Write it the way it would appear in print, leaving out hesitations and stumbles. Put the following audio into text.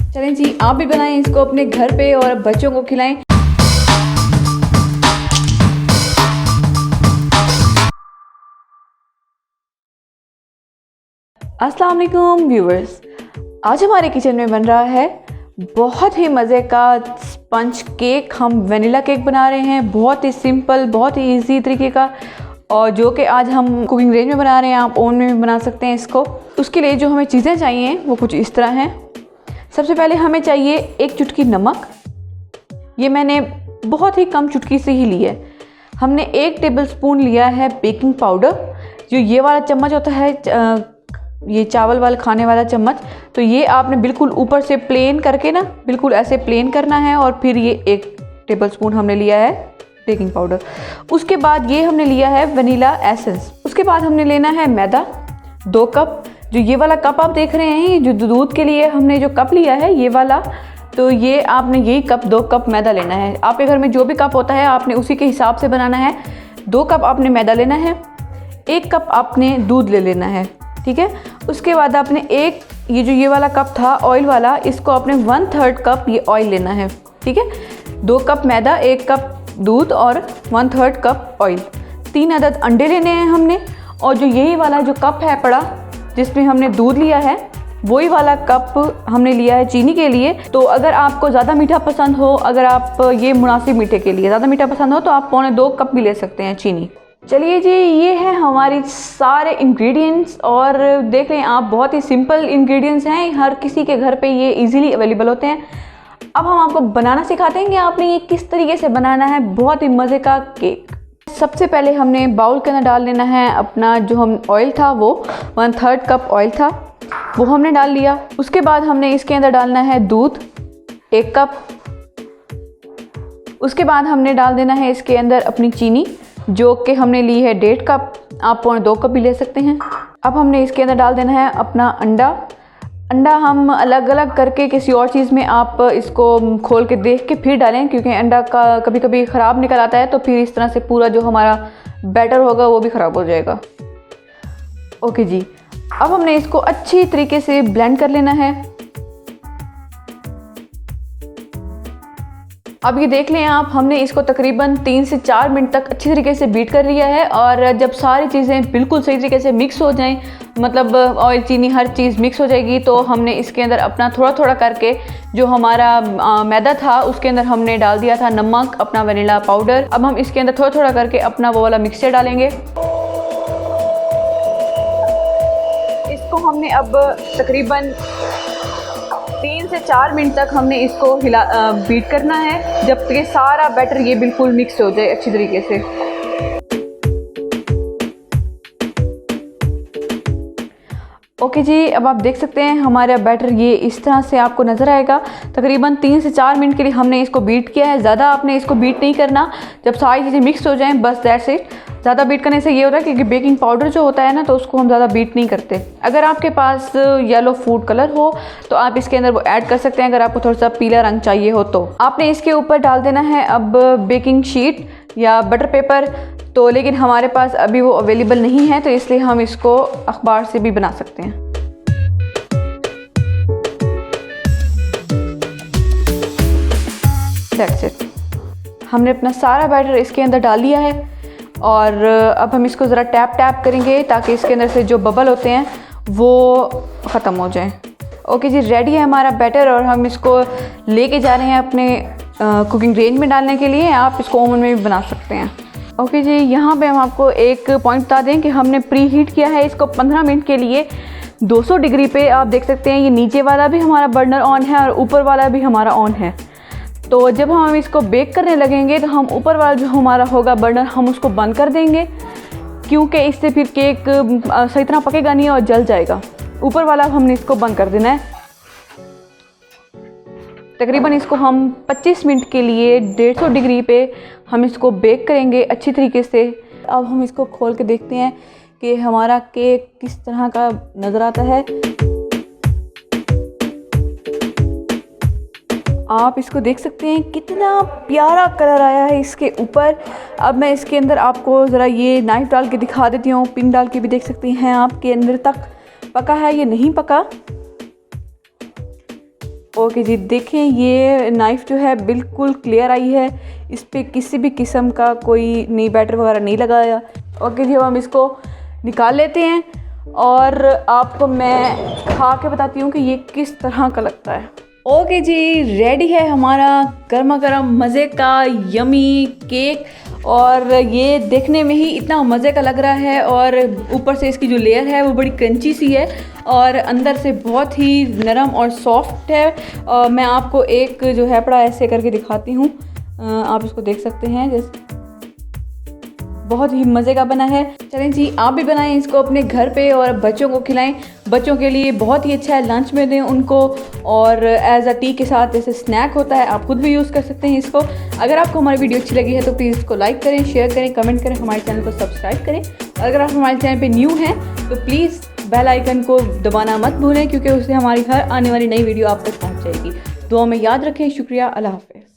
चलें जी, आप भी बनाएं इसको अपने घर पे और बच्चों को खिलाएं। अस्सलाम वालेकुम व्यूअर्स, आज हमारे किचन में बन रहा है बहुत ही मज़े का स्पंज केक। हम वनीला केक बना रहे हैं, बहुत ही सिंपल, बहुत ही इजी तरीके का, और जो कि आज हम कुकिंग रेंज में बना रहे हैं। आप ओवन में भी बना सकते हैं इसको। उसके लिए जो हमें चीज़ें चाहिए वो कुछ इस तरह हैं। सबसे पहले हमें चाहिए एक चुटकी नमक। ये मैंने बहुत ही कम चुटकी से ही ली है। हमने 1 टेबलस्पून लिया है बेकिंग पाउडर, जो ये वाला चम्मच होता है, ये चावल वाला खाने वाला चम्मच। तो ये आपने बिल्कुल ऊपर से प्लेन करके ना, बिल्कुल ऐसे प्लेन करना है। और फिर ये 1 टेबलस्पून हमने लिया है बेकिंग पाउडर। उसके बाद ये हमने लिया है वनीला एसेंस। उसके बाद हमने लेना है मैदा 2 कप। जो ये वाला कप आप देख रहे हैं, जो दूध के लिए हमने जो कप लिया है ये वाला, तो ये आपने यही कप 2 कप मैदा लेना है। आपके घर में जो भी कप होता है आपने उसी के हिसाब से बनाना है। 2 कप आपने मैदा लेना है, 1 कप आपने दूध ले लेना है, ठीक है। उसके बाद आपने ये वाला कप था ऑयल वाला, इसको आपने 1/3 कप ये ऑयल लेना है, ठीक है। 2 कप मैदा, 1 कप दूध और 1/3 कप ऑयल। 3 अदद अंडे लेने हैं हमने। और जो यही वाला जो कप है पड़ा, जिसमें हमने दूध लिया है, वही वाला कप हमने लिया है चीनी के लिए। तो अगर आपको ज़्यादा मीठा पसंद हो, अगर आप ये मुनासिब मीठे के लिए ज़्यादा मीठा पसंद हो, तो आप 1.25 कप भी ले सकते हैं चीनी। चलिए जी, ये है हमारी सारे इंग्रेडिएंट्स। और देख लें आप, बहुत ही सिंपल इंग्रेडिएंट्स हैं, हर किसी के घर पे ये इजीली अवेलेबल होते हैं। अब हम आपको बनाना सिखाते हैं कि आपने ये किस तरीके से बनाना है बहुत ही मज़े का केक। सबसे पहले हमने बाउल के अंदर डाल लेना है अपना जो हम ऑयल था, वो 1/3 कप ऑयल था, वो हमने डाल लिया। उसके बाद हमने इसके अंदर डालना है दूध 1 कप। उसके बाद हमने डाल देना है इसके अंदर अपनी चीनी, जो कि हमने ली है 1.5 कप, आप 2.25 कप भी ले सकते हैं। अब हमने इसके अंदर डाल देना है अपना अंडा हम अलग अलग करके किसी और चीज़ में आप इसको खोल के देख के फिर डालें, क्योंकि अंडा का कभी कभी ख़राब निकल आता है, तो फिर इस तरह से पूरा जो हमारा बैटर होगा वो भी ख़राब हो जाएगा। ओके जी, अब हमने इसको अच्छी तरीके से ब्लेंड कर लेना है। अब ये देख लें आप, हमने इसको तकरीबन 3 से 4 मिनट तक अच्छी तरीके से बीट कर लिया है। और जब सारी चीज़ें बिल्कुल सही तरीके से मिक्स हो जाएं, मतलब ऑयल चीनी हर चीज़ मिक्स हो जाएगी, तो हमने इसके अंदर अपना थोड़ा थोड़ा करके जो हमारा मैदा था उसके अंदर हमने डाल दिया था नमक, अपना वनीला पाउडर। अब हम इसके अंदर थोड़ा थोड़ा करके अपना वो वाला मिक्सचर डालेंगे। इसको हमने अब तकरीबन 3 से 4 मिनट तक हमने इसको बीट करना है, जब तक सारा बैटर ये बिल्कुल मिक्स हो जाए अच्छी तरीके से। ओके जी, अब आप देख सकते हैं हमारा बैटर ये इस तरह से आपको नज़र आएगा। तकरीबन 3 से 4 मिनट के लिए हमने इसको बीट किया है। ज़्यादा आपने इसको बीट नहीं करना, जब सारी चीज़ें मिक्स हो जाएं बस दैट्स इट। ज़्यादा बीट करने से ये होता है क्योंकि बेकिंग पाउडर जो होता है ना, तो उसको हम ज़्यादा बीट नहीं करते। अगर आपके पास येलो फूड कलर हो तो आप इसके अंदर वो ऐड कर सकते हैं, अगर आपको थोड़ा सा पीला रंग चाहिए हो तो। आपने इसके ऊपर डाल देना है अब बेकिंग शीट या बटर पेपर, तो लेकिन हमारे पास अभी वो अवेलेबल नहीं है, तो इसलिए हम इसको अखबार से भी बना सकते हैं। दैट्स इट, हमने अपना सारा बैटर इसके अंदर डाल दिया है। और अब हम इसको ज़रा टैप करेंगे ताकि इसके अंदर से जो बबल होते हैं वो ख़त्म हो जाएं। ओके जी, रेडी है हमारा बैटर, और हम इसको लेके जा रहे हैं अपने कुकिंग रेंज में डालने के लिए। आप इसको ओवन में भी बना सकते हैं। ओके जी, यहाँ पे हम आपको एक पॉइंट बता दें कि हमने प्री हीट किया है इसको 15 मिनट के लिए 200 डिग्री पे। आप देख सकते हैं ये नीचे वाला भी हमारा बर्नर ऑन है और ऊपर वाला भी हमारा ऑन है। तो जब हम इसको बेक करने लगेंगे तो हम ऊपर वाला जो हमारा होगा बर्नर, हम उसको बंद कर देंगे, क्योंकि इससे फिर केक सही तरह पकेगा नहीं और जल जाएगा। ऊपर वाला हमने इसको बंद कर देना है। तकरीबन इसको हम 25 मिनट के लिए 150 डिग्री पे हम इसको बेक करेंगे अच्छी तरीके से। अब हम इसको खोल के देखते हैं कि हमारा केक किस तरह का नज़र आता है। आप इसको देख सकते हैं कितना प्यारा कलर आया है इसके ऊपर। अब मैं इसके अंदर आपको ज़रा ये नाइफ़ डाल के दिखा देती हूँ, पिन डाल के भी देख सकते हैं आप कि अंदर तक पका है या नहीं पका। ओके जी, देखें ये नाइफ़ जो है बिल्कुल क्लियर आई है, इस पे किसी भी किस्म का कोई नहीं बैटर वगैरह नहीं लगाया। ओके जी, अब हम इसको निकाल लेते हैं और आपको मैं खा के बताती हूँ कि ये किस तरह का लगता है। ओके जी, रेडी है हमारा गर्मा गर्म मज़े का यमी केक, और ये देखने में ही इतना मज़े का लग रहा है और ऊपर से इसकी जो लेयर है वो बड़ी क्रंची सी है और अंदर से बहुत ही नरम और सॉफ्ट है। मैं आपको एक जो है बड़ा ऐसे करके दिखाती हूँ, आप इसको देख सकते हैं, जैसे बहुत ही मज़े का बना है। चलें जी, आप भी बनाएं इसको अपने घर पे और बच्चों को खिलाएं। बच्चों के लिए बहुत ही अच्छा है, लंच में दें उनको, और एज अ टी के साथ जैसे स्नैक होता है, आप खुद भी यूज़ कर सकते हैं इसको। अगर आपको हमारी वीडियो अच्छी लगी है तो प्लीज़ इसको लाइक करें, शेयर करें, कमेंट करें, हमारे चैनल को सब्सक्राइब करें। और अगर आप हमारे चैनल पर न्यू हैं तो प्लीज़ बेल आइकन को दबाना मत भूलें, क्योंकि उससे हमारी हर आने वाली नई वीडियो आप तक पहुँच जाएगी। दुआ में याद रखें। शुक्रिया, अल्लाह हाफ़िज़।